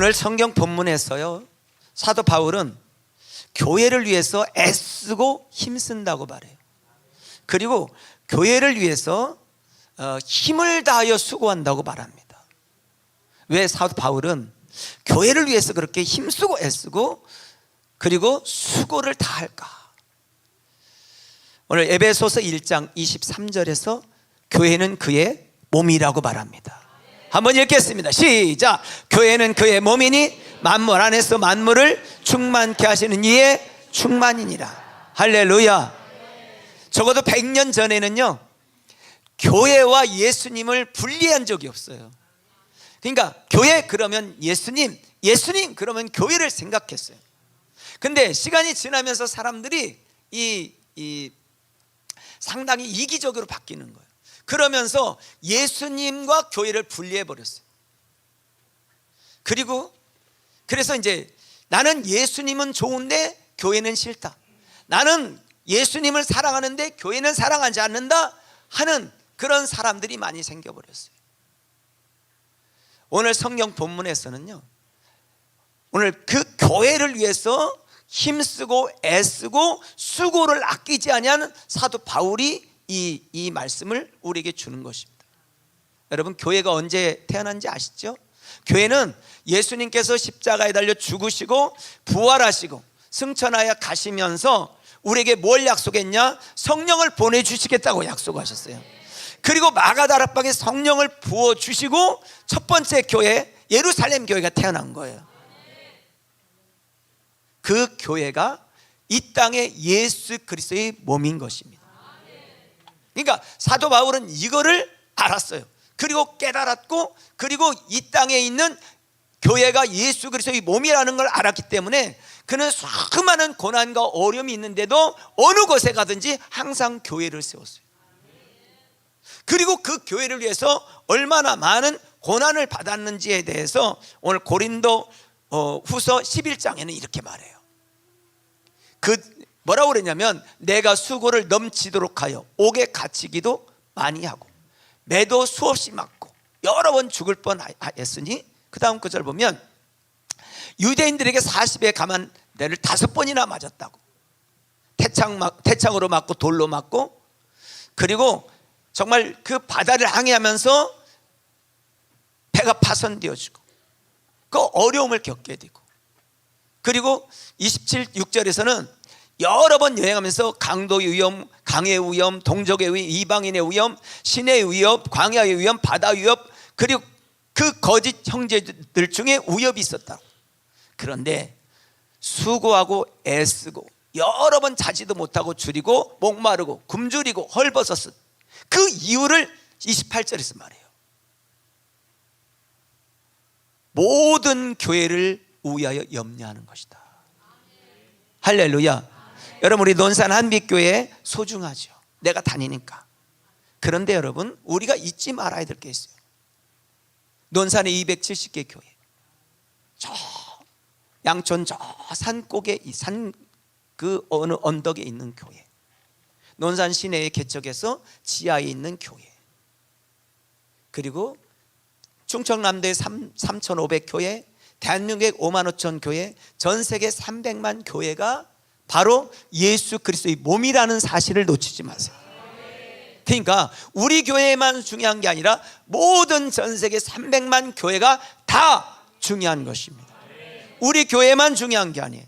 오늘 성경 본문에서요, 사도 바울은 교회를 위해서 애쓰고 힘쓴다고 말해요. 그리고 교회를 위해서 힘을 다하여 수고한다고 말합니다. 왜 사도 바울은 교회를 위해서 그렇게 힘쓰고 애쓰고 그리고 수고를 다할까? 오늘 에베소서 1장 23절에서 교회는 그의 몸이라고 말합니다. 한번 읽겠습니다. 시작. 교회는 그의 몸이니 만물 안에서 만물을 충만케 하시는 이의 충만이니라. 할렐루야. 적어도 100년 전에는요, 교회와 예수님을 분리한 적이 없어요. 그러니까 교회 그러면 예수님, 예수님 그러면 교회를 생각했어요. 근데 시간이 지나면서 사람들이 상당히 이기적으로 바뀌는 거예요. 그러면서 예수님과 교회를 분리해 버렸어요. 그래서 이제 나는 예수님은 좋은데 교회는 싫다, 나는 예수님을 사랑하는데 교회는 사랑하지 않는다 하는 그런 사람들이 많이 생겨버렸어요. 오늘 성경 본문에서는요, 오늘 그 교회를 위해서 힘쓰고 애쓰고 수고를 아끼지 아니하는 사도 바울이 이 말씀을 우리에게 주는 것입니다. 여러분, 교회가 언제 태어난지 아시죠? 교회는 예수님께서 십자가에 달려 죽으시고 부활하시고 승천하여 가시면서 우리에게 뭘 약속했냐? 성령을 보내주시겠다고 약속하셨어요. 그리고 마가다락방에 성령을 부어주시고 첫 번째 교회, 예루살렘 교회가 태어난 거예요. 그 교회가 이 땅의 예수 그리스도의 몸인 것입니다. 그러니까 사도 바울은 이거를 알았어요. 그리고 깨달았고, 그리고 이 땅에 있는 교회가 예수 그리스도의 몸이라는 걸 알았기 때문에 그는 수많은 고난과 어려움이 있는데도 어느 곳에 가든지 항상 교회를 세웠어요. 그리고 그 교회를 위해서 얼마나 많은 고난을 받았는지에 대해서 오늘 고린도 후서 11장에는 이렇게 말해요. 뭐라고 그랬냐면, 내가 수고를 넘치도록 하여 옥에 갇히기도 많이 하고 매도 수없이 맞고 여러 번 죽을 뻔했으니, 그 다음 구절 보면 유대인들에게 40의 가만대를 5번이나 맞았다고. 태창으로 맞고 돌로 맞고, 그리고 정말 그 바다를 항해하면서 배가 파손되어지고 그 어려움을 겪게 되고, 그리고 6절에서는 여러 번 여행하면서 강도의 위험, 강의 위험, 동족의 위험, 이방인의 위험, 신의 위협, 광야의 위험, 바다 위협, 그리고 그 거짓 형제들 중에 위협이 있었다. 그런데 수고하고 애쓰고 여러 번 자지도 못하고 줄이고 목마르고 굶주리고 헐벗었을 그 이유를 28절에서 말해요. 모든 교회를 위하여 염려하는 것이다. 할렐루야. 여러분, 우리 논산 한빛교회 소중하죠. 내가 다니니까. 그런데 여러분, 우리가 잊지 말아야 될 게 있어요. 논산에 270개 교회, 저 양촌 저 산꼭에 그 어느 언덕에 있는 교회, 논산 시내의 개척에서 지하에 있는 교회, 그리고 충청남도의 3,500교회, 대한민국의 5만 5천 교회, 전 세계 300만 교회가 바로 예수 그리스도의 몸이라는 사실을 놓치지 마세요. 그러니까 우리 교회만 중요한 게 아니라 모든 전 세계 300만 교회가 다 중요한 것입니다. 우리 교회만 중요한 게 아니에요.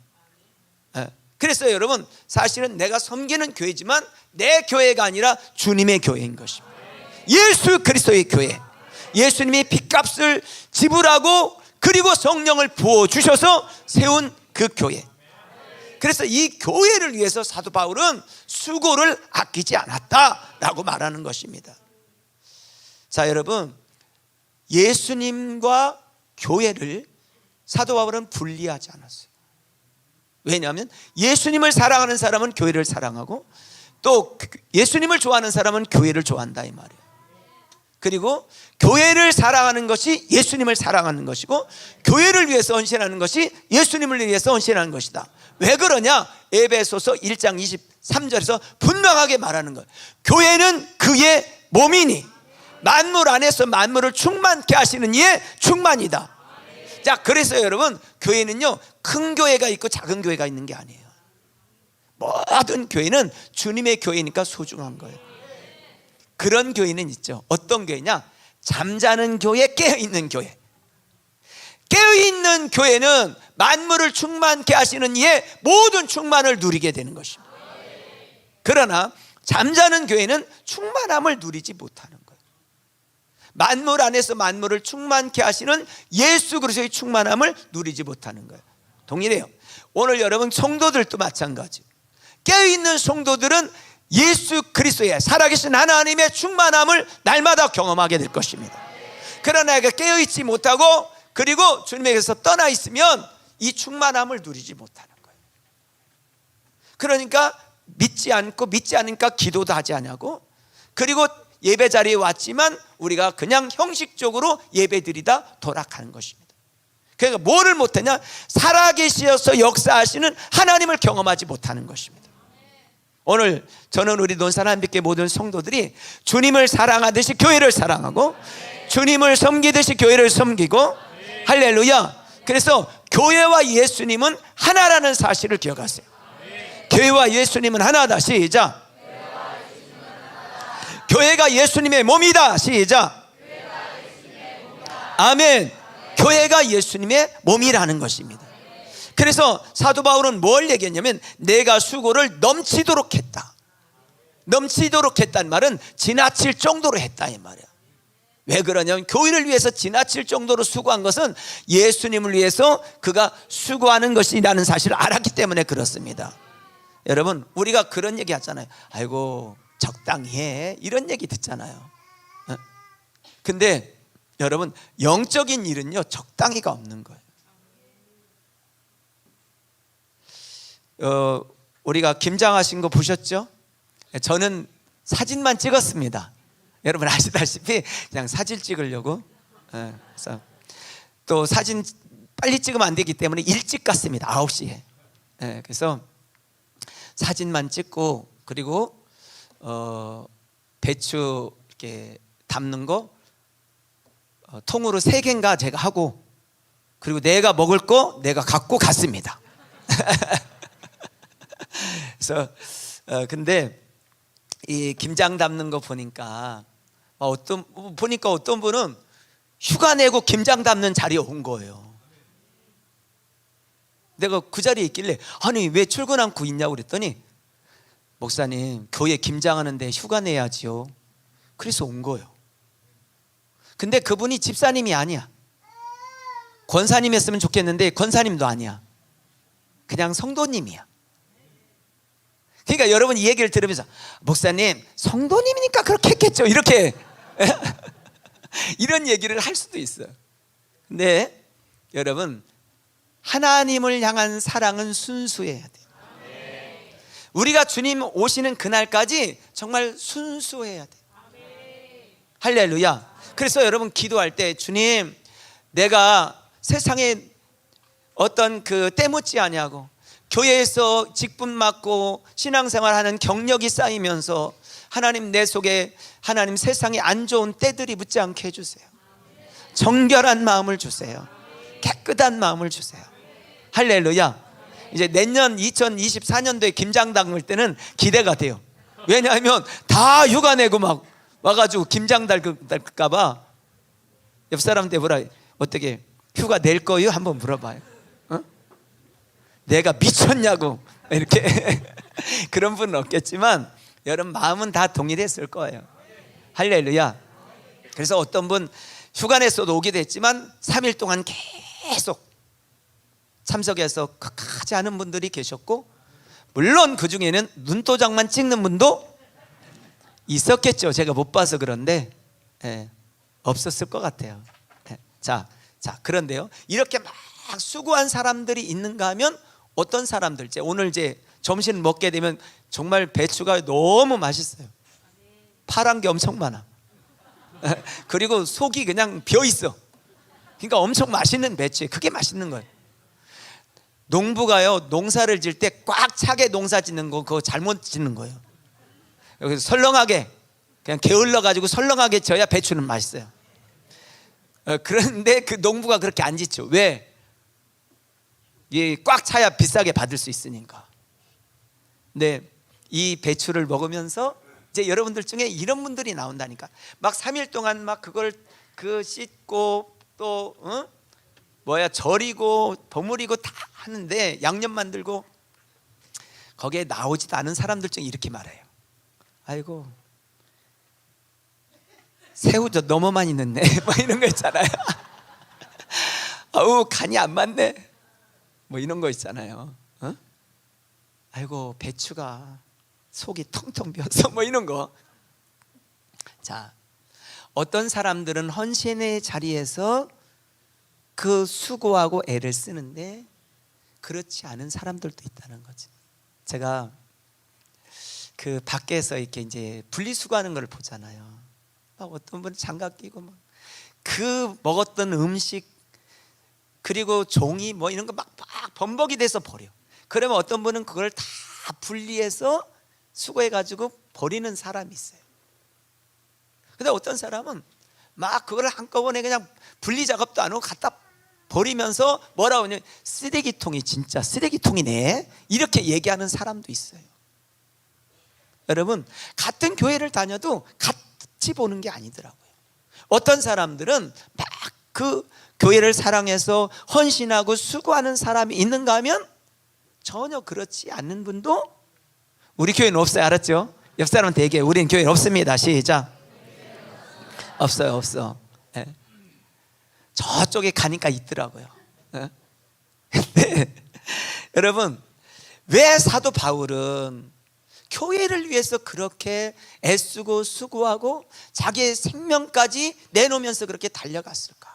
그래서 여러분, 사실은 내가 섬기는 교회지만 내 교회가 아니라 주님의 교회인 것입니다. 예수 그리스도의 교회, 예수님이 핏값을 지불하고 그리고 성령을 부어주셔서 세운 그 교회. 그래서 이 교회를 위해서 사도 바울은 수고를 아끼지 않았다라고 말하는 것입니다. 자, 여러분, 예수님과 교회를 사도 바울은 분리하지 않았어요. 왜냐하면 예수님을 사랑하는 사람은 교회를 사랑하고, 또 예수님을 좋아하는 사람은 교회를 좋아한다 이 말이에요. 그리고 교회를 사랑하는 것이 예수님을 사랑하는 것이고, 교회를 위해서 헌신하는 것이 예수님을 위해서 헌신하는 것이다. 왜 그러냐? 에베소서 1장 23절에서 분명하게 말하는 거예요. 교회는 그의 몸이니 만물 안에서 만물을 충만케 하시는 이의 충만이다. 자, 그래서 여러분, 교회는요 큰 교회가 있고 작은 교회가 있는 게 아니에요. 모든 교회는 주님의 교회니까 소중한 거예요. 그런 교회는 있죠. 어떤 교회냐? 잠자는 교회, 깨어있는 교회. 깨어있는 교회는 만물을 충만케 하시는 이의 모든 충만을 누리게 되는 것입니다. 그러나 잠자는 교회는 충만함을 누리지 못하는 거예요. 만물 안에서 만물을 충만케 하시는 예수 그리스도의 충만함을 누리지 못하는 거예요. 동일해요. 오늘 여러분 성도들도 마찬가지. 깨어있는 성도들은 예수 그리스도의 살아계신 하나님의 충만함을 날마다 경험하게 될 것입니다. 그러나 깨어있지 못하고 그리고 주님에게서 떠나 있으면 이 충만함을 누리지 못하는 거예요. 그러니까 믿지 않으니까 기도도 하지 않냐고, 그리고 예배 자리에 왔지만 우리가 그냥 형식적으로 예배드리다 돌아가는 것입니다. 그러니까 뭐를 못하냐? 살아계셔서 역사하시는 하나님을 경험하지 못하는 것입니다. 오늘 저는 우리 논산한빛교회 모든 성도들이 주님을 사랑하듯이 교회를 사랑하고 주님을 섬기듯이 교회를 섬기고, 할렐루야. 그래서 교회와 예수님은 하나라는 사실을 기억하세요. 교회와 예수님은 하나다. 시작. 교회가 예수님의 몸이다. 시작. 아멘. 교회가 예수님의 몸이라는 것입니다. 그래서 사도 바울은 뭘 얘기했냐면 내가 수고를 넘치도록 했다. 넘치도록 했다는 말은 지나칠 정도로 했다 이 말이야. 왜 그러냐면 교회를 위해서 지나칠 정도로 수고한 것은 예수님을 위해서 그가 수고하는 것이라는 사실을 알았기 때문에 그렇습니다. 여러분, 우리가 그런 얘기 하잖아요. 아이고 적당히 해, 이런 얘기 듣잖아요. 근데 여러분, 영적인 일은요 적당히가 없는 거예요. 우리가 김장하신 거 보셨죠? 저는 사진만 찍었습니다. 여러분 아시다시피 그냥 사진 찍으려고. 그래서 또 사진 빨리 찍으면 안 되기 때문에 일찍 갔습니다. 9시에. 그래서 사진만 찍고, 그리고 배추 이렇게 담는 거 통으로 3개인가 제가 하고, 그리고 내가 먹을 거 내가 갖고 갔습니다. 그래서 근데 이 김장 담는 거 보니까 어떤 분은 휴가 내고 김장 담는 자리에 온 거예요. 내가 그 자리에 있길래 아니 왜 출근 않고 있냐고 그랬더니 목사님 교회 김장하는데 휴가 내야지요. 그래서 온 거예요. 근데 그분이 집사님이 아니야. 권사님이었으면 좋겠는데 권사님도 아니야. 그냥 성도님이야. 그러니까 여러분 이 얘기를 들으면서 목사님 성도님이니까 그렇게 했겠죠, 이렇게 이런 얘기를 할 수도 있어요. 근데 여러분, 하나님을 향한 사랑은 순수해야 돼요. 우리가 주님 오시는 그날까지 정말 순수해야 돼요. 할렐루야. 그래서 여러분 기도할 때 주님, 내가 세상에 어떤 그 때묻지 아니하고 교회에서 직분 맡고 신앙생활하는 경력이 쌓이면서 하나님 내 속에 하나님 세상에 안 좋은 때들이 묻지 않게 해주세요. 정결한 마음을 주세요. 깨끗한 마음을 주세요. 할렐루야. 이제 내년 2024년도에 김장 담을 때는 기대가 돼요. 왜냐하면 다 휴가 내고 막 와가지고 김장 담을까 봐. 옆 사람한테 뭐라, 어떻게 휴가 낼 거요? 한번 물어봐요. 내가 미쳤냐고 이렇게 그런 분은 없겠지만 여러분 마음은 다 동일했을 거예요. 할렐루야. 그래서 어떤 분 휴가 냈어도 오기도 했지만 3일 동안 계속 참석해서 극하지 않은 분들이 계셨고, 물론 그 중에는 눈도장만 찍는 분도 있었겠죠. 제가 못 봐서 그런데 없었을 것 같아요. 자, 그런데요, 이렇게 막 수고한 사람들이 있는가 하면 어떤 사람들, 오늘 이제 점심 먹게 되면 정말 배추가 너무 맛있어요. 파란 게 엄청 많아. 그리고 속이 그냥 비어 있어. 그러니까 엄청 맛있는 배추예요. 그게 맛있는 거예요. 농부가요, 농사를 질 때 꽉 차게 농사 짓는 거 그거 잘못 짓는 거예요. 여기서 설렁하게 그냥 게을러 가지고 설렁하게 져야 배추는 맛있어요. 그런데 그 농부가 그렇게 안 짓죠. 왜? 꽉 차야 비싸게 받을 수 있으니까. 근데 이 배추를 먹으면서 이제 여러분들 중에 이런 분들이 나온다니까. 막 3일 동안 막 그걸 씻고 또 절이고 버무리고 다 하는데, 양념 만들고, 거기에 나오지도 않은 사람들 중에 이렇게 말해요. 아이고, 새우젓 너무 많이 넣네. 뭐 이런 거 있잖아요. 아우, 간이 안 맞네. 뭐 이런 거 있잖아요. 아이고, 배추가 속이 텅텅 비었어. 뭐 이런 거. 자, 어떤 사람들은 헌신의 자리에서 그 수고하고 애를 쓰는데 그렇지 않은 사람들도 있다는 거지. 제가 그 밖에서 이렇게 이제 분리수거하는 걸 보잖아요. 막 어떤 분은 장갑 끼고 막 그 먹었던 음식 그리고 종이 뭐 이런 거 막 범벅이 돼서 버려. 그러면 어떤 분은 그걸 다 분리해서 수거해가지고 버리는 사람이 있어요. 근데 어떤 사람은 막 그걸 한꺼번에 그냥 분리 작업도 안 하고 갖다 버리면서 뭐라고 하냐면, 쓰레기통이 진짜 쓰레기통이네, 이렇게 얘기하는 사람도 있어요. 여러분, 같은 교회를 다녀도 같이 보는 게 아니더라고요. 어떤 사람들은 막 그 교회를 사랑해서 헌신하고 수고하는 사람이 있는가 하면 전혀 그렇지 않는 분도 우리 교회는 없어요. 알았죠? 옆 사람한테 얘기해. 우리는 교회는 없습니다. 시작. 없어요. 없어. 네. 저쪽에 가니까 있더라고요. 네. 근데 여러분, 왜 사도 바울은 교회를 위해서 그렇게 애쓰고 수고하고 자기의 생명까지 내놓으면서 그렇게 달려갔을까?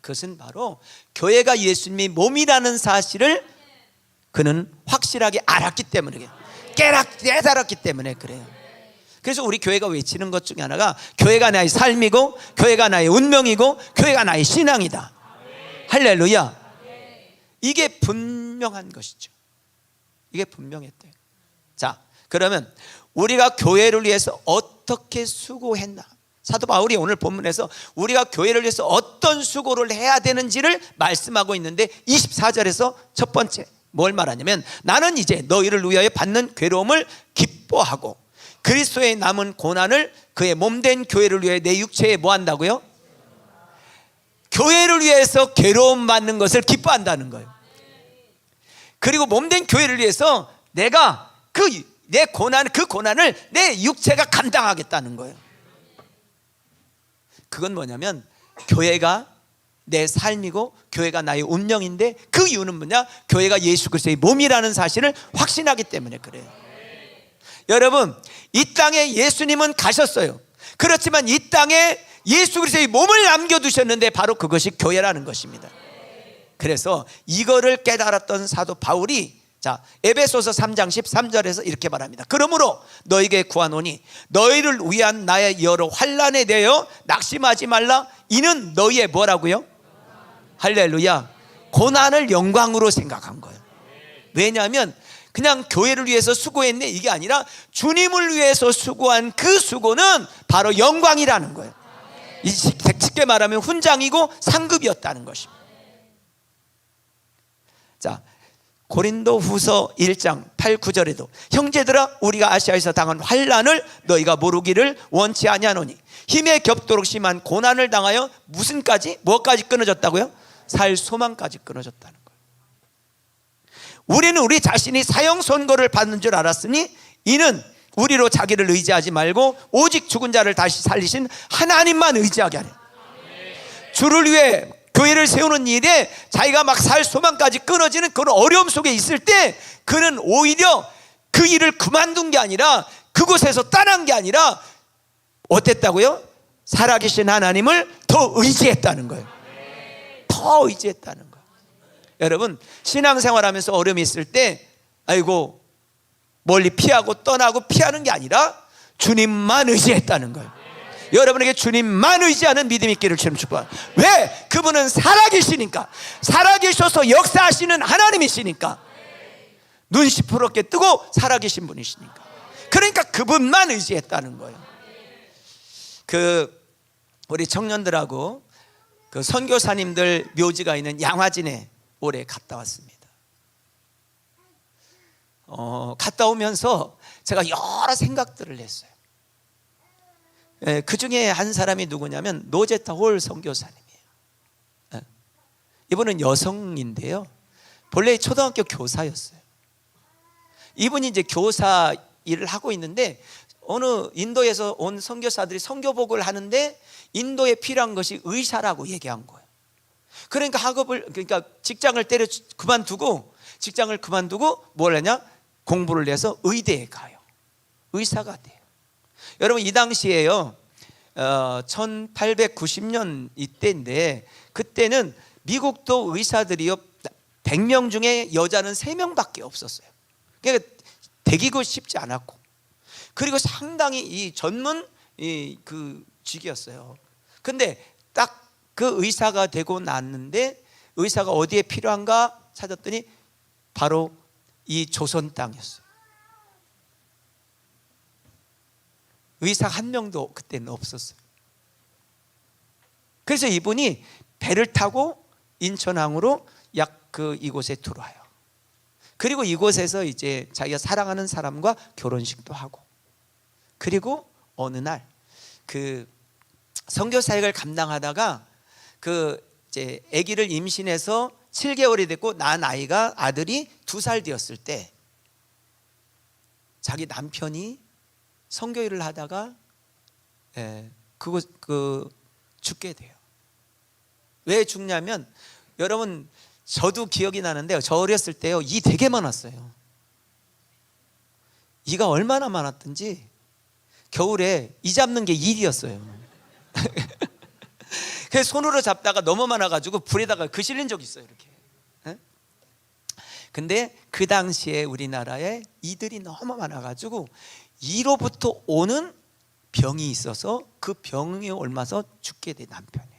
그것은 바로 교회가 예수님의 몸이라는 사실을 그는 확실하게 알았기 때문에, 깨달았기 때문에 그래요. 그래서 우리 교회가 외치는 것 중에 하나가 교회가 나의 삶이고, 교회가 나의 운명이고, 교회가 나의 신앙이다. 할렐루야. 이게 분명한 것이죠. 이게 분명했대요. 자, 그러면 우리가 교회를 위해서 어떻게 수고했나? 사도 바울이 오늘 본문에서 우리가 교회를 위해서 어떤 수고를 해야 되는지를 말씀하고 있는데, 24절에서 첫 번째 뭘 말하냐면, 나는 이제 너희를 위하여 받는 괴로움을 기뻐하고 그리스도의 남은 고난을 그의 몸된 교회를 위해 내 육체에 뭐 한다고요? 교회를 위해서 괴로움 받는 것을 기뻐한다는 거예요. 그리고 몸된 교회를 위해서 내가 내 고난을 내 육체가 감당하겠다는 거예요. 그건 뭐냐면, 교회가 내 삶이고 교회가 나의 운명인데, 그 이유는 뭐냐? 교회가 예수 그리스도의 몸이라는 사실을 확신하기 때문에 그래요. 여러분, 이 땅에 예수님은 가셨어요. 그렇지만 이 땅에 예수 그리스도의 몸을 남겨두셨는데 바로 그것이 교회라는 것입니다. 그래서 이거를 깨달았던 사도 바울이, 자, 에베소서 3장 13절에서 이렇게 말합니다. 그러므로 너에게 구하노니 너희를 위한 나의 여러 환난에 대하여 낙심하지 말라. 이는 너희의 뭐라고요? 할렐루야. 고난을 영광으로 생각한 거예요. 왜냐하면 그냥 교회를 위해서 수고했네 이게 아니라 주님을 위해서 수고한 그 수고는 바로 영광이라는 거예요. 쉽게 말하면 훈장이고 상급이었다는 것입니다. 자, 고린도 후서 1장 8, 9절에도 형제들아, 우리가 아시아에서 당한 환난을 너희가 모르기를 원치 아니하노니 힘에 겹도록 심한 고난을 당하여 무엇까지 끊어졌다고요? 살 소망까지 끊어졌다는 거예요. 우리는 우리 자신이 사형 선고를 받는 줄 알았으니 이는 우리로 자기를 의지하지 말고 오직 죽은 자를 다시 살리신 하나님만 의지하게 하려. 주를 위해 교회를 세우는 일에 자기가 막 살 소망까지 끊어지는 그런 어려움 속에 있을 때, 그는 오히려 그 일을 그만둔 게 아니라, 그곳에서 떠난 게 아니라 어땠다고요? 살아계신 하나님을 더 의지했다는 거예요. 더 의지했다는 거예요. 여러분, 신앙생활하면서 어려움이 있을 때 아이고 멀리 피하고 떠나고 피하는 게 아니라 주님만 의지했다는 거예요. 여러분에게 주님만 의지하는 믿음이 있기를 주님 축복합니다. 왜? 그분은 살아계시니까, 살아계셔서 역사하시는 하나님이시니까, 눈 시퍼렇게 뜨고 살아계신 분이시니까, 그러니까 그분만 의지했다는 거예요. 우리 청년들하고 그 선교사님들 묘지가 있는 양화진에 올해 갔다 왔습니다. 갔다 오면서 제가 여러 생각들을 했어요. 그 중에 한 사람이 누구냐면 노제타 홀 선교사님이에요. 이분은 여성인데요, 본래 초등학교 교사였어요. 이분이 이제 교사 일을 하고 있는데 어느 인도에서 온 선교사들이 선교복을 하는데 인도에 필요한 것이 의사라고 얘기한 거예요. 그러니까 그러니까 직장을 그만두고 뭘 하냐? 공부를 해서 의대에 가요. 의사가 돼요. 여러분, 이 당시에요, 1890년 이때인데, 그때는 미국도 의사들이요 100명 중에 여자는 3명밖에 없었어요. 그러니까 되기고 쉽지 않았고, 그리고 상당히 이 전문 그 직이었어요. 근데 딱 그 의사가 되고 났는데, 의사가 어디에 필요한가 찾았더니 바로 이 조선 땅이었어요. 의사 한 명도 그때는 없었어요. 그래서 이분이 배를 타고 인천항으로 이곳에 들어와요. 그리고 이곳에서 이제 자기가 사랑하는 사람과 결혼식도 하고, 그리고 어느 날 그 선교 사역을 감당하다가 이제 아기를 임신해서 7개월이 됐고 낳은 아들이 2살 되었을 때 자기 남편이 선교 일을 하다가 죽게 돼요. 왜 죽냐면, 여러분, 저도 기억이 나는데요, 저 어렸을 때요 이 되게 많았어요. 이가 얼마나 많았던지 겨울에 이 잡는 게 일이었어요. 그래서 손으로 잡다가 너무 많아가지고 불에다가 실린 적이 있어요, 이렇게. 근데 그 당시에 우리나라에 이들이 너무 많아가지고 이로부터 오는 병이 있어서 그 병에 옮아서 죽게 돼, 남편이.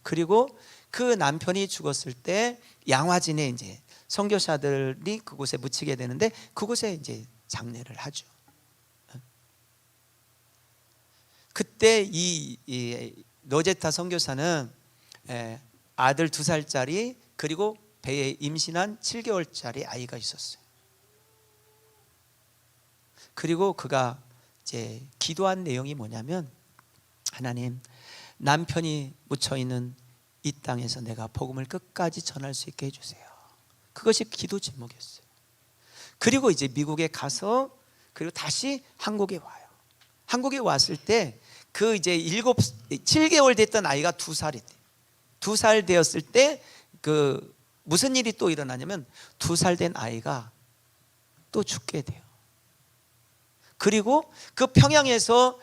그리고 그 남편이 죽었을 때 양화진에 이제 선교사들이 그곳에 묻히게 되는데, 그곳에 이제 장례를 하죠. 그때 이 노제타 선교사는 아들 2살짜리 그리고 배에 임신한 7개월짜리 아이가 있었어요. 그리고 그가 이제 기도한 내용이 뭐냐면, 하나님, 남편이 묻혀있는 이 땅에서 내가 복음을 끝까지 전할 수 있게 해주세요. 그것이 기도 제목이었어요. 그리고 이제 미국에 가서, 그리고 다시 한국에 와요. 한국에 왔을 때 이제 7개월 됐던 아이가 2살이 돼. 2살 되었을 때 무슨 일이 또 일어나냐면, 2살 된 아이가 또 죽게 돼요. 그리고 그 평양에서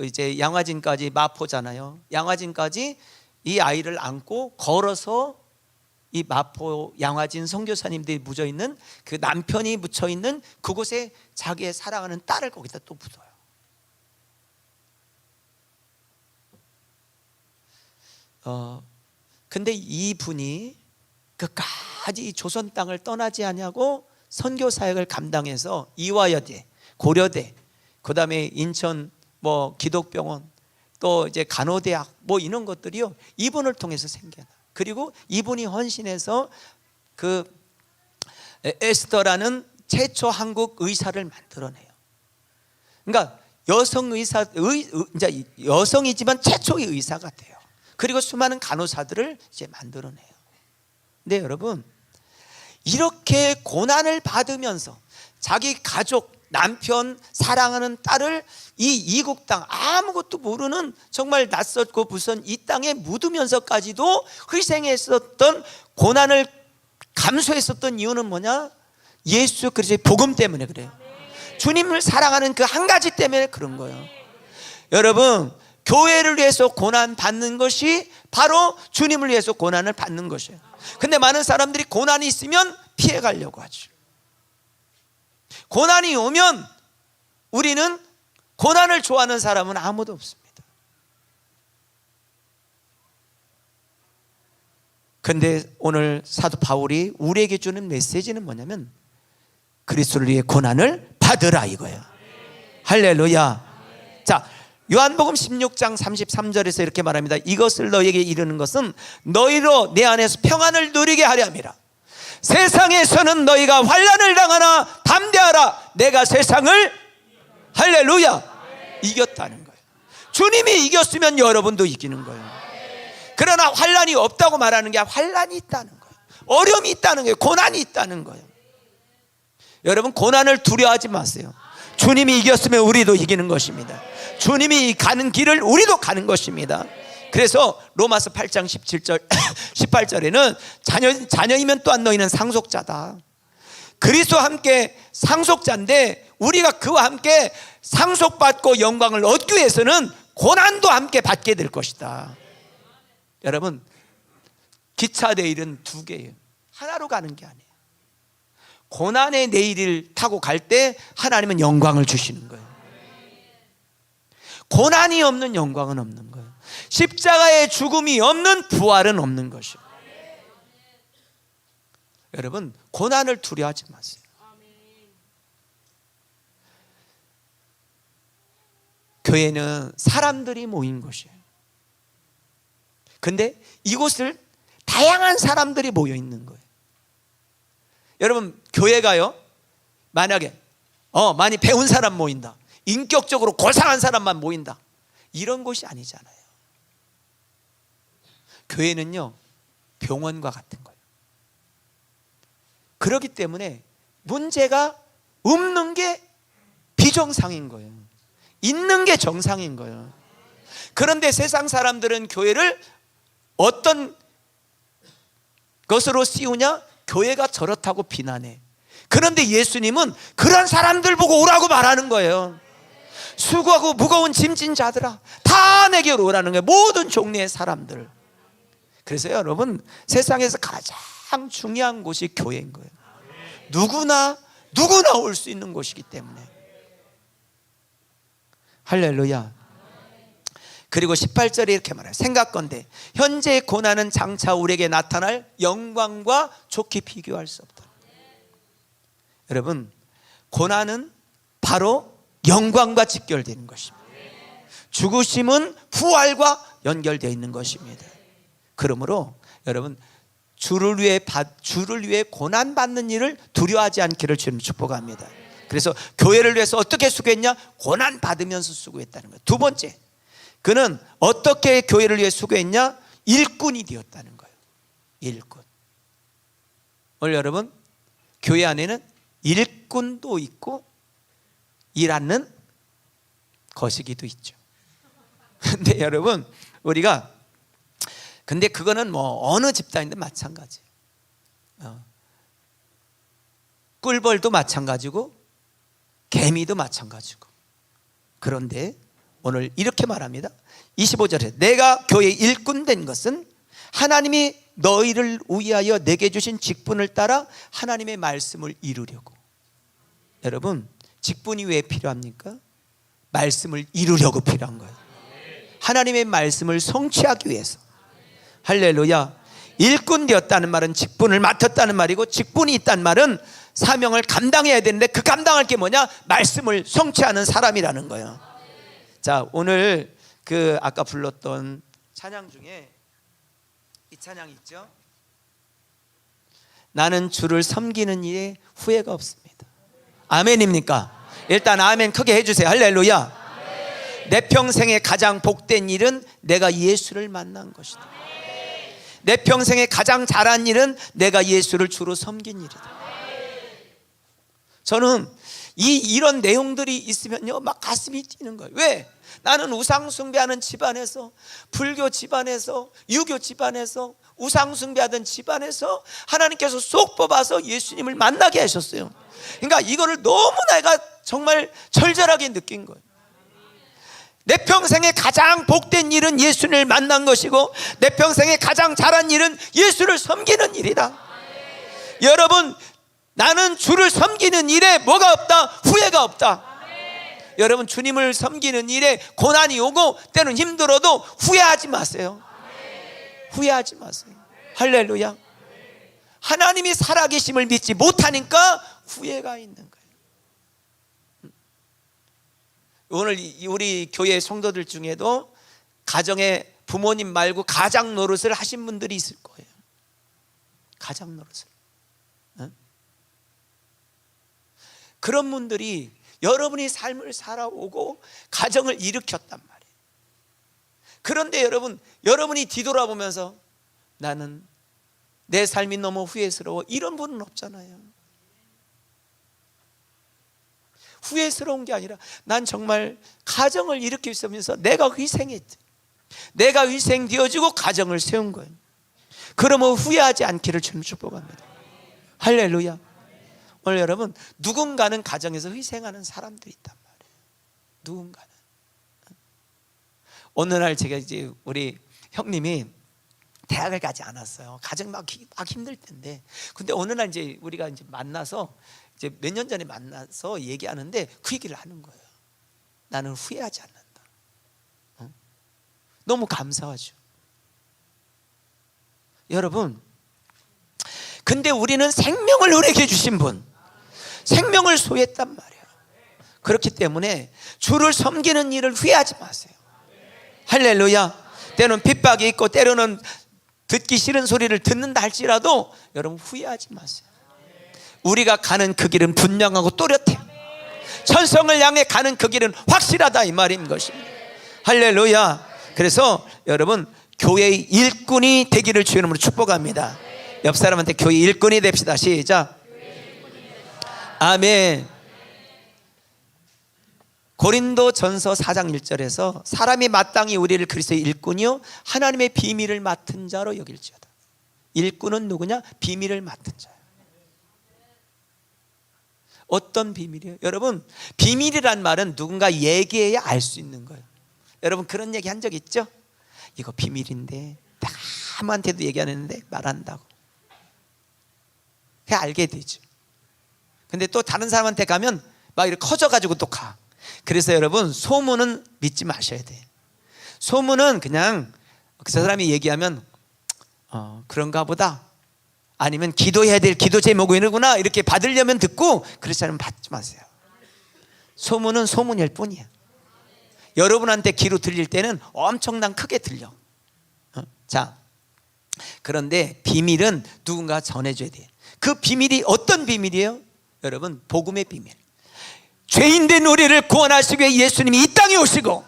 이제 양화진까지, 마포잖아요. 양화진까지 이 아이를 안고 걸어서 이 마포 양화진 선교사님들이 묻어 있는 그 남편이 묻혀 있는 그곳에 자기의 사랑하는 딸을 거기다 또 묻어요. 근데 이분이 끝까지 조선 땅을 떠나지 않냐고 선교 사역을 감당해서 이화여대, 고려대, 그 다음에 인천 기독병원, 또 이제 간호대학 이런 것들이요 이분을 통해서 생겨나. 그리고 이분이 헌신해서 에스더라는 최초 한국 의사를 만들어내요. 그러니까 여성이지만 최초의 의사가 돼요. 그리고 수많은 간호사들을 이제 만들어내요. 근데 여러분, 이렇게 고난을 받으면서 자기 가족, 남편, 사랑하는 딸을 이 이국 땅, 아무것도 모르는 정말 낯설고 부선 이 땅에 묻으면서까지도 희생했었던, 고난을 감수했었던 이유는 뭐냐? 예수 그리스도의 복음 때문에 그래요. 주님을 사랑하는 그 한 가지 때문에 그런 거예요. 여러분, 교회를 위해서 고난 받는 것이 바로 주님을 위해서 고난을 받는 것이에요. 근데 많은 사람들이 고난이 있으면 피해 가려고 하죠. 고난이 오면, 우리는 고난을 좋아하는 사람은 아무도 없습니다. 근데 오늘 사도 바울이 우리에게 주는 메시지는 뭐냐면, 그리스도를 위해 고난을 받으라, 이거예요. 할렐루야. 자, 요한복음 16장 33절에서 이렇게 말합니다. 이것을 너에게 이르는 것은 너희로 내 안에서 평안을 누리게 하려 함이라. 세상에서는 너희가 환난을 당하나 담대하라. 내가 세상을 할렐루야 이겼다는 거예요. 주님이 이겼으면 여러분도 이기는 거예요. 그러나 환난이 없다고 말하는 게 아니라 환난이 있다는 거예요. 어려움이 있다는 거예요. 고난이 있다는 거예요. 여러분, 고난을 두려워하지 마세요. 주님이 이겼으면 우리도 이기는 것입니다. 주님이 가는 길을 우리도 가는 것입니다. 그래서 로마서 8장 17절 18절에는 자녀이면 또한 너희는 상속자다. 그리스도와 함께 상속자인데 우리가 그와 함께 상속받고 영광을 얻기 위해서는 고난도 함께 받게 될 것이다. 여러분, 기차 내일은 두 개예요. 하나로 가는 게 아니에요. 고난의 내일을 타고 갈 때 하나님은 영광을 주시는 거예요. 고난이 없는 영광은 없는 거예요. 십자가의 죽음이 없는 부활은 없는 것이에요. 여러분, 고난을 두려워하지 마세요. 교회는 사람들이 모인 곳이에요. 근데 이곳을 다양한 사람들이 모여 있는 거예요. 여러분, 교회가요, 만약에 많이 배운 사람 모인다, 인격적으로 고상한 사람만 모인다, 이런 곳이 아니잖아요. 교회는요, 병원과 같은 거예요. 그렇기 때문에 문제가 없는 게 비정상인 거예요. 있는 게 정상인 거예요. 그런데 세상 사람들은 교회를 어떤 것으로 씌우냐? 교회가 저렇다고 비난해. 그런데 예수님은 그런 사람들 보고 오라고 말하는 거예요. 수고하고 무거운 짐진 자들아, 다 내게로 오라는 거예요. 모든 종류의 사람들. 그래서 여러분, 세상에서 가장 중요한 곳이 교회인 거예요. 누구나 올 수 있는 곳이기 때문에. 할렐루야. 그리고 18절에 이렇게 말해요. 생각건대 현재의 고난은 장차 우리에게 나타날 영광과 좋게 비교할 수 없다. 여러분, 고난은 바로 영광과 직결되는 것입니다. 죽으심은 부활과 연결되어 있는 것입니다. 그러므로 여러분, 주를 위해 고난 받는 일을 두려워하지 않기를 주님 축복합니다. 그래서 교회를 위해서 어떻게 수고했냐? 고난 받으면서 수고했다는 거예요. 두 번째, 그는 어떻게 교회를 위해 수고했냐? 일꾼이 되었다는 거예요. 일꾼. 오늘 여러분, 교회 안에는 일꾼도 있고 일하는 거시기도 있죠. 근데 여러분, 근데 그거는 어느 집단인데 마찬가지예요. 꿀벌도 마찬가지고 개미도 마찬가지고. 그런데 오늘 이렇게 말합니다. 25절에 내가 교회의 일꾼 된 것은 하나님이 너희를 위하여 내게 주신 직분을 따라 하나님의 말씀을 이루려고. 여러분, 직분이 왜 필요합니까? 말씀을 이루려고 필요한 거예요. 하나님의 말씀을 성취하기 위해서. 할렐루야. 일꾼 되었다는 말은 직분을 맡았다는 말이고, 직분이 있다는 말은 사명을 감당해야 되는데 그 감당할 게 뭐냐? 말씀을 성취하는 사람이라는 거예요. 자, 오늘 아까 불렀던 찬양 중에 이 찬양 있죠? 나는 주를 섬기는 일에 후회가 없습니다. 아멘입니까? 일단 아멘 크게 해주세요. 할렐루야. 내 평생에 가장 복된 일은 내가 예수를 만난 것이다. 내 평생에 가장 잘한 일은 내가 예수를 주로 섬긴 일이다. 저는 이런 내용들이 있으면요, 막 가슴이 뛰는 거예요. 왜? 나는 우상 숭배하는 집안에서, 불교 집안에서, 유교 집안에서, 우상 숭배하던 집안에서 하나님께서 쏙 뽑아서 예수님을 만나게 하셨어요. 그러니까 이거를 너무 내가 정말 절절하게 느낀 거예요. 내 평생에 가장 복된 일은 예수를 만난 것이고, 내 평생에 가장 잘한 일은 예수를 섬기는 일이다. 여러분, 나는 주를 섬기는 일에 뭐가 없다? 후회가 없다. 여러분, 주님을 섬기는 일에 고난이 오고 때는 힘들어도 후회하지 마세요. 후회하지 마세요. 할렐루야. 하나님이 살아계심을 믿지 못하니까 후회가 있는 거예요. 오늘 우리 교회 성도들 중에도 가정에 부모님 말고 가장 노릇을 하신 분들이 있을 거예요. 가장 노릇을. 그런 분들이 여러분이 삶을 살아오고 가정을 일으켰단 말이에요. 그런데 여러분이 뒤돌아보면서 나는 내 삶이 너무 후회스러워, 이런 분은 없잖아요. 후회스러운 게 아니라 난 정말 가정을 일으키기 위해서 내가 희생했지. 내가 희생되어지고 가정을 세운 거예요. 그러면 후회하지 않기를 주님 축복합니다. 할렐루야. 오늘 여러분, 누군가는 가정에서 희생하는 사람들이 있단 말이에요. 누군가는. 어느 날 제가 이제 우리 형님이 대학을 가지 않았어요. 가정 막 힘들 텐데. 근데 어느 날 이제 우리가 이제 만나서 이제 몇 년 전에 만나서 얘기하는데 그 얘기를 하는 거예요. 나는 후회하지 않는다. 너무 감사하죠. 여러분, 근데 우리는 생명을 은혜게 주신 분, 생명을 소유했단 말이에요. 그렇기 때문에 주를 섬기는 일을 후회하지 마세요. 할렐루야. 때로는 핍박이 있고 때로는 듣기 싫은 소리를 듣는다 할지라도 여러분 후회하지 마세요. 우리가 가는 그 길은 분명하고 또렷해요. 천성을 향해 가는 그 길은 확실하다, 이 말인 것입니다. 할렐루야. 그래서 여러분, 교회의 일꾼이 되기를 주의 이름으로 축복합니다. 옆 사람한테 교회 일꾼이 됩시다. 시작. 아멘. 고린도전서 4장 1절에서 사람이 마땅히 우리를 그리스도의 일꾼이요 하나님의 비밀을 맡은 자로 여길지어다. 일꾼은 누구냐? 비밀을 맡은 자예요. 어떤 비밀이에요? 여러분, 비밀이란 말은 누군가 얘기해야 알 수 있는 거예요. 여러분 그런 얘기 한 적 있죠? 이거 비밀인데 내가 아무한테도 얘기 안 했는데 말한다고. 그냥 알게 되죠. 근데 또 다른 사람한테 가면 막 이렇게 커져가지고 또 가. 그래서 여러분, 소문은 믿지 마셔야 돼요. 소문은 그냥 그 사람이 얘기하면 그런가 보다, 아니면 기도해야 될 기도 제목이구나, 이렇게 받으려면 듣고, 그렇지 않으면 받지 마세요. 소문은 소문일 뿐이야. 여러분한테 귀로 들릴 때는 엄청난 크게 들려. 자, 그런데 비밀은 누군가 전해줘야 돼요. 그 비밀이 어떤 비밀이에요? 여러분, 복음의 비밀. 죄인된 우리를 구원하시기 위해 예수님이 이 땅에 오시고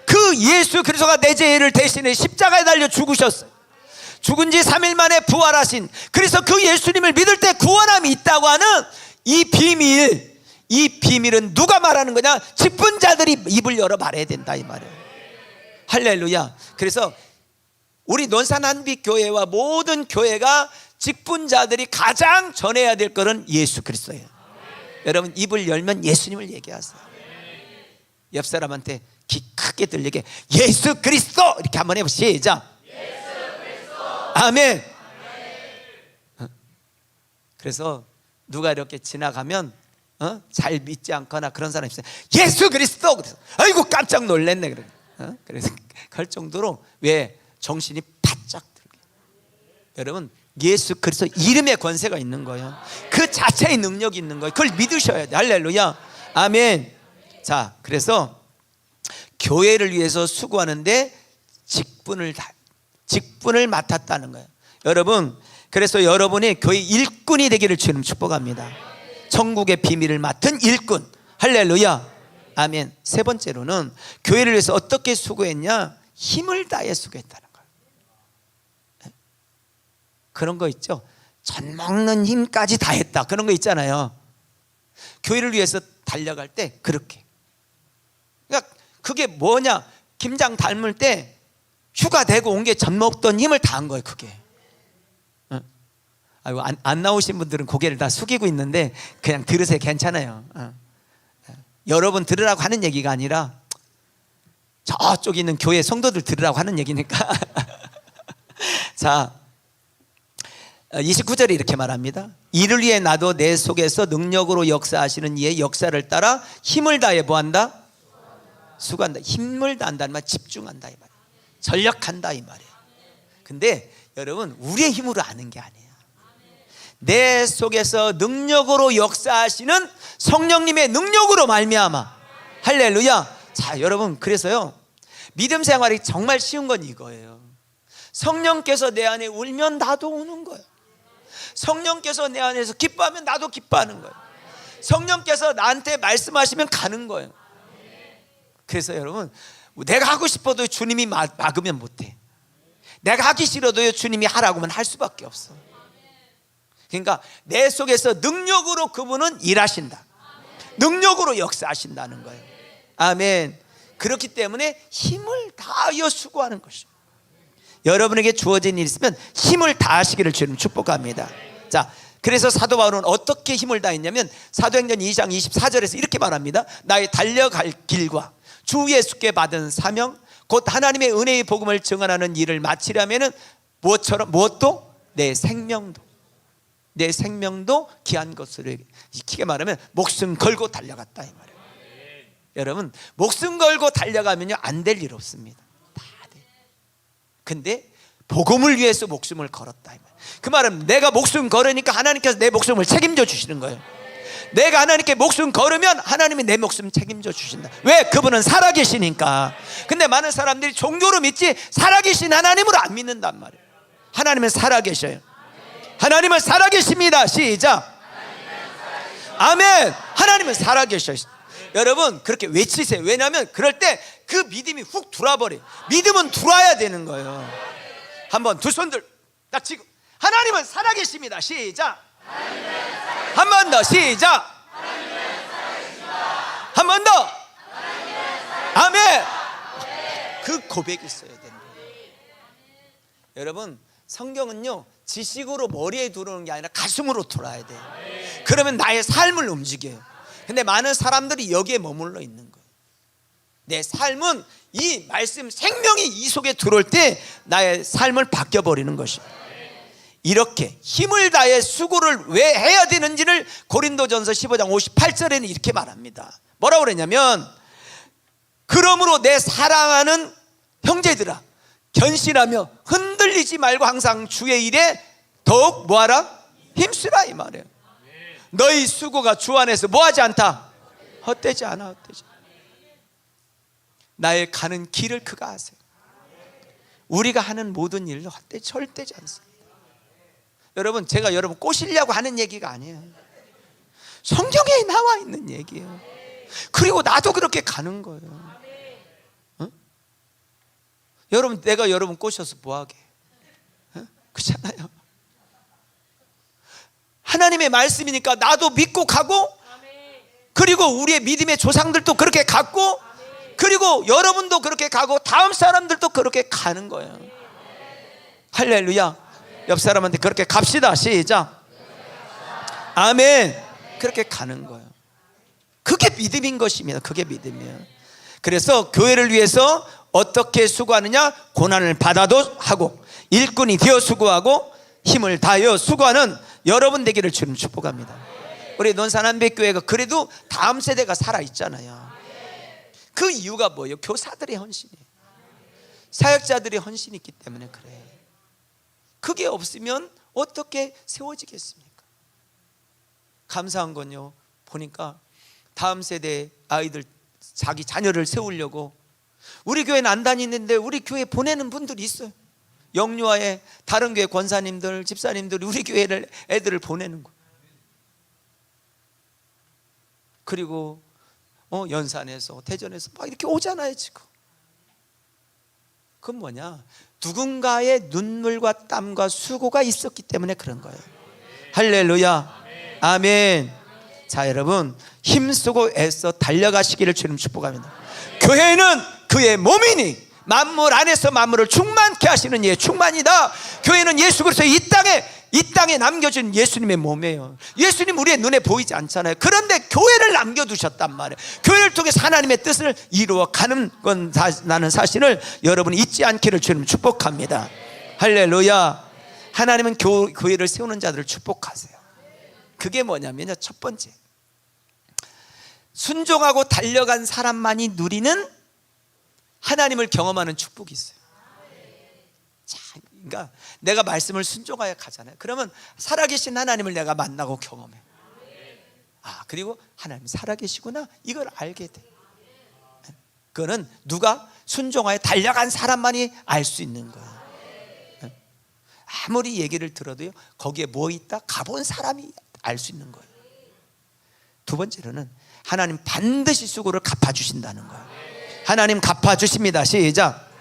그 예수 그리스도가 내 죄를 대신해 십자가에 달려 죽으셨어요. 죽은 지 3일 만에 부활하신, 그래서 그 예수님을 믿을 때 구원함이 있다고 하는 이 비밀, 이 비밀은 누가 말하는 거냐? 직분자들이 입을 열어 말해야 된다, 이 말이에요. 할렐루야. 그래서 우리 논산한빛교회와 모든 교회가 직분자들이 가장 전해야 될 것은 예수 그리스도예요. 여러분, 입을 열면 예수님을 얘기하세요. 옆 사람한테 귀 크게 들리게 예수 그리스도 이렇게 한번 해보시죠. 시작. 아멘. 그래서 누가 이렇게 지나가면 잘 믿지 않거나 그런 사람이 있어요. 예수 그리스도. 그래서 아이고 깜짝 놀랐네. 그래서 그럴 정도로 왜 정신이 바짝 들게. 여러분, 예수 그리스도 이름의 권세가 있는 거예요. 그 자체의 능력이 있는 거예요. 그걸 믿으셔야 돼. 할렐루야. 아멘. 자, 그래서 교회를 위해서 수고하는데 직분을 맡았다는 거예요. 여러분, 그래서 여러분이 교회 일꾼이 되기를 주님 축복합니다. 천국의 비밀을 맡은 일꾼. 할렐루야. 아멘. 세 번째로는 교회를 위해서 어떻게 수고했냐? 힘을 다해 수고했다는 거예요. 그런 거 있죠? 젖 먹는 힘까지 다했다, 그런 거 있잖아요. 교회를 위해서 달려갈 때 그렇게. 그러니까 그게 뭐냐? 김장 닮을 때 휴가 되고 온 게 젖 먹던 힘을 다한 거예요. 그게. 아이고, 안 나오신 분들은 고개를 다 숙이고 있는데 그냥 들으세요. 괜찮아요. 여러분 들으라고 하는 얘기가 아니라 저쪽에 있는 교회 성도들 들으라고 하는 얘기니까. 자, 29절에 이렇게 말합니다. 이를 위해 나도 내 속에서 능력으로 역사하시는 이의 역사를 따라 힘을 다해 뭐한다? 수고한다. 힘을 다한다는 말, 집중한다 이 말이에요. 전력한다 이 말이에요. 근데 여러분, 우리의 힘으로 아는 게 아니에요. 내 속에서 능력으로 역사하시는 성령님의 능력으로 말미암아, 할렐루야, 자, 여러분, 그래서요, 믿음 생활이 정말 쉬운 건 이거예요. 성령께서 내 안에 울면 나도 우는 거예요. 성령께서 내 안에서 기뻐하면 나도 기뻐하는 거예요. 성령께서 나한테 말씀하시면 가는 거예요. 그래서 여러분, 내가 하고 싶어도 주님이 막으면 못해. 내가 하기 싫어도 주님이 하라고만 할 수밖에 없어. 그러니까 내 속에서 능력으로 그분은 일하신다. 능력으로 역사하신다는 거예요. 아멘. 그렇기 때문에 힘을 다하여 수고하는 것이죠. 여러분에게 주어진 일이 있으면 힘을 다하시기를 주님 축복합니다. 자, 그래서 사도 바울은 어떻게 힘을 다했냐면 사도행전 2장 24절에서 이렇게 말합니다. 나의 달려갈 길과 주 예수께 받은 사명 곧 하나님의 은혜의 복음을 증언하는 일을 마치려면은 무엇도 내 생명도 귀한 것으로, 쉽게 말하면 목숨 걸고 달려갔다 이 말이에요. 여러분, 목숨 걸고 달려가면요 안 될 일 없습니다. 다 돼. 근데 복음을 위해서 목숨을 걸었다 이 말이에요. 그 말은 내가 목숨 걸으니까 하나님께서 내 목숨을 책임져 주시는 거예요. 내가 하나님께 목숨 걸으면 하나님이 내 목숨 책임져 주신다. 왜? 그분은 살아계시니까. 근데 많은 사람들이 종교로 믿지 살아계신 하나님으로 안 믿는단 말이에요. 하나님은 살아계셔요. 하나님은 살아계십니다. 시작. 아멘. 하나님은 살아계셔요. 여러분, 그렇게 외치세요. 왜냐하면 그럴 때 그 믿음이 훅 들어와버려요. 믿음은 들어와야 되는 거예요. 한번 두 손들 딱 지금, 하나님은 살아계십니다. 시작. 한 번 더 시작. 한 번 더. 아멘. 그 고백이 있어야 된다. 여러분, 성경은요 지식으로 머리에 들어오는 게 아니라 가슴으로 들어와야 돼요. 그러면 나의 삶을 움직여요. 근데 많은 사람들이 여기에 머물러 있는 거예요. 내 삶은 이 말씀 생명이 이 속에 들어올 때 나의 삶을 바뀌어버리는 것입니다. 이렇게 힘을 다해 수고를 왜 해야 되는지를 고린도전서 15장 58절에는 이렇게 말합니다. 뭐라고 그랬냐면, 그러므로 내 사랑하는 형제들아 견실하며 흔들리지 말고 항상 주의 일에 더욱 뭐하라? 힘쓰라 이 말이에요. 너희 수고가 주 안에서 뭐하지 않다? 헛되지 않아. 헛되지 않아. 나의 가는 길을 그가 아세요. 우리가 하는 모든 일은 헛되지 않습니다. 여러분, 제가 여러분 꼬시려고 하는 얘기가 아니에요. 성경에 나와 있는 얘기예요. 그리고 나도 그렇게 가는 거예요. 어? 여러분, 내가 여러분 꼬셔서 뭐하게? 어? 그렇잖아요. 하나님의 말씀이니까 나도 믿고 가고, 그리고 우리의 믿음의 조상들도 그렇게 갔고, 그리고 여러분도 그렇게 가고 다음 사람들도 그렇게 가는 거예요. 할렐루야. 옆 사람한테 그렇게 갑시다. 시작. 아멘. 그렇게 가는 거예요. 그게 믿음인 것입니다. 그게 믿음이에요. 그래서 교회를 위해서 어떻게 수고하느냐? 고난을 받아도 하고 일꾼이 되어 수고하고 힘을 다하여 수고하는 여러분 되기를 주님 축복합니다. 우리 논산한백교회가 그래도 다음 세대가 살아있잖아요. 그 이유가 뭐예요? 교사들의 헌신이에요. 사역자들의 헌신이 있기 때문에 그래요. 그게 없으면 어떻게 세워지겠습니까? 감사한 건요, 보니까 다음 세대 아이들 자기 자녀를 세우려고 우리 교회는 안 다니는데 우리 교회 보내는 분들이 있어요. 영유아에 다른 교회 권사님들, 집사님들이 우리 교회를 애들을 보내는 거예요. 그리고 연산에서 대전에서 막 이렇게 오잖아요 지금. 그건 뭐냐? 누군가의 눈물과 땀과 수고가 있었기 때문에 그런 거예요. 할렐루야. 아멘. 자, 여러분, 힘쓰고 애써 달려가시기를 주님 축복합니다. 교회는 그의 몸이니 만물 안에서 만물을 충만케 하시는 이의 충만이다. 교회는 예수 그리스도 이 땅에 남겨진 예수님의 몸이에요. 예수님 우리의 눈에 보이지 않잖아요. 그런데 교회를 남겨두셨단 말이에요. 교회를 통해서 하나님의 뜻을 이루어가는 건 나는 사실을 여러분이 잊지 않기를 주님 축복합니다. 할렐루야. 하나님은 교회를 세우는 자들을 축복하세요. 그게 뭐냐면요, 첫 번째, 순종하고 달려간 사람만이 누리는 하나님을 경험하는 축복이 있어요. 자, 그러니까 내가 말씀을 순종하여 가잖아요. 그러면 살아계신 하나님을 내가 만나고 경험해. 그리고 하나님 살아계시구나, 이걸 알게 돼. 그거는 누가 순종하여 달려간 사람만이 알 수 있는 거예요. 아무리 얘기를 들어도요, 거기에 뭐 있다? 가본 사람이 알 수 있는 거예요. 두 번째로는 하나님 반드시 수고를 갚아주신다는 거예요. 하나님 갚아주십니다. 시작.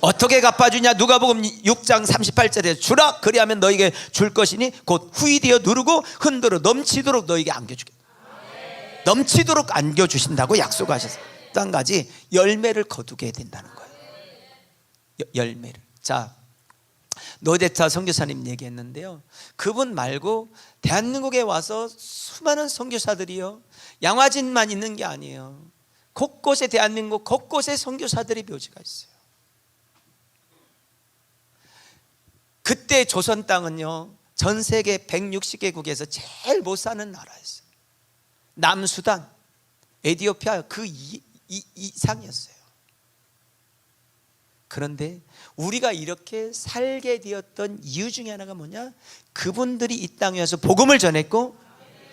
어떻게 갚아주냐? 누가복음 6장 38절에 주라 그리하면 너에게 줄 것이니 곧 후이되어 누르고 흔들어 넘치도록 너에게 안겨주겠다. 넘치도록 안겨주신다고 약속하셨어요. 또 한 가지, 열매를 거두게 된다는 거예요. 열매를. 자, 노제차 선교사님 얘기했는데요, 그분 말고 대한민국에 와서 수많은 선교사들이요, 양화진만 있는 게 아니에요. 곳곳에, 대한민국 곳곳에 선교사들의 묘지가 있어요. 그때 조선 땅은요, 전 세계 160개국에서 제일 못 사는 나라였어요. 남수단, 에티오피아 그 이상이었어요. 그런데 우리가 이렇게 살게 되었던 이유 중에 하나가 뭐냐? 그분들이 이 땅에 와서 복음을 전했고,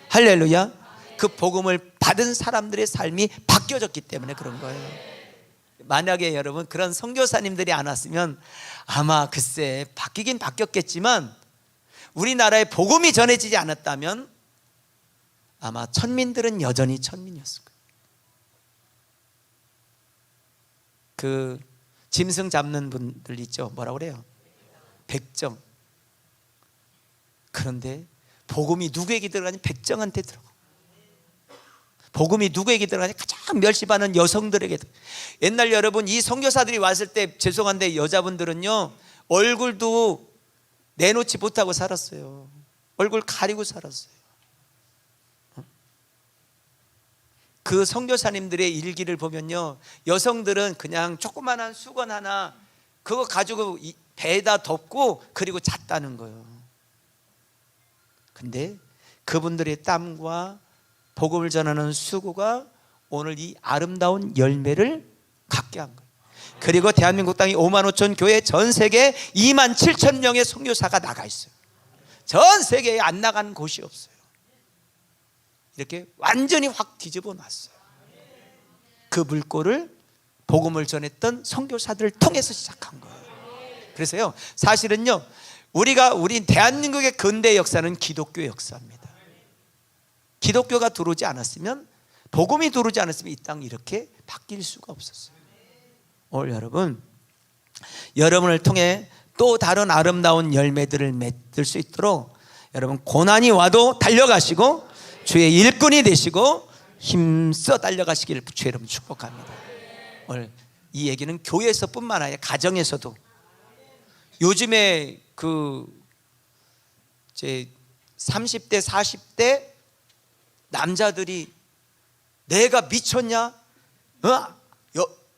할렐루야, 그 복음을 받은 사람들의 삶이 바뀌어졌기 때문에 그런 거예요. 만약에 여러분 그런 선교사님들이 안 왔으면 아마 글쎄 바뀌긴 바뀌었겠지만 우리나라에 복음이 전해지지 않았다면 아마 천민들은 여전히 천민이었을 거예요. 그 짐승 잡는 분들 있죠, 뭐라고 그래요? 백정. 그런데 복음이 누구에게 들어가니? 백정한테 들어가. 복음이 누구에게 들어가니? 가장 멸시받는 여성들에게. 옛날 여러분 이 선교사들이 왔을 때, 죄송한데 여자분들은요 얼굴도 내놓지 못하고 살았어요. 얼굴 가리고 살았어요. 그 선교사님들의 일기를 보면요, 여성들은 그냥 조그만한 수건 하나 그거 가지고 배에다 덮고 그리고 잤다는 거예요. 근데 그분들의 땀과 복음을 전하는 수고가 오늘 이 아름다운 열매를 갖게 한 거예요. 그리고 대한민국 땅이 5만 5천 교회, 전 세계에 2만 7천 명의 선교사가 나가 있어요. 전 세계에 안 나간 곳이 없어요. 이렇게 완전히 확 뒤집어 놨어요. 그 물꼬를 복음을 전했던 선교사들을 통해서 시작한 거예요. 그래서요, 사실은요, 우리 대한민국의 근대 역사는 기독교 역사입니다. 기독교가 들어오지 않았으면, 복음이 들어오지 않았으면 이 땅이 이렇게 바뀔 수가 없었어요. 오늘 여러분을 통해 또 다른 아름다운 열매들을 맺을 수 있도록 여러분 고난이 와도 달려가시고 주의 일꾼이 되시고 힘써 달려가시기를 주의 이름으로 축복합니다. 오늘 이 얘기는 교회에서뿐만 아니라 가정에서도, 요즘에 이제 30대 40대 남자들이 내가 미쳤냐?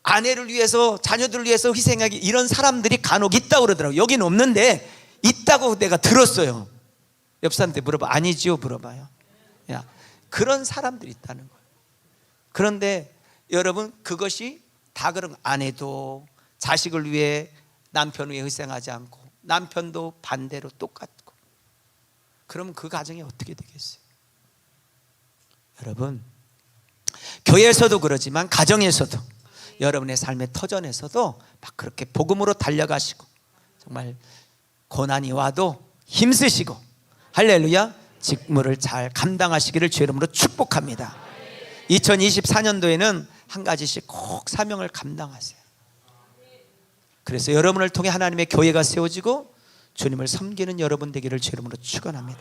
아내를 위해서, 자녀들을 위해서 희생하기, 이런 사람들이 간혹 있다고 그러더라고요. 여기는 없는데 있다고 내가 들었어요. 옆 사람한테 물어봐. 아니지요? 물어봐요. 야, 그런 사람들이 있다는 거예요. 그런데 여러분, 그것이 다 그런, 아내도 자식을 위해 남편 위해 희생하지 않고 남편도 반대로 똑같고, 그럼 그 가정이 어떻게 되겠어요? 여러분, 교회에서도 그러지만 가정에서도, 여러분의 삶의 터전에서도 막 그렇게 복음으로 달려가시고 정말 고난이 와도 힘쓰시고, 할렐루야, 직무를 잘 감당하시기를 주의 이름으로 축복합니다. 2024년도에는 한 가지씩 꼭 사명을 감당하세요. 그래서 여러분을 통해 하나님의 교회가 세워지고 주님을 섬기는 여러분 되기를 주의 이름으로 축원합니다.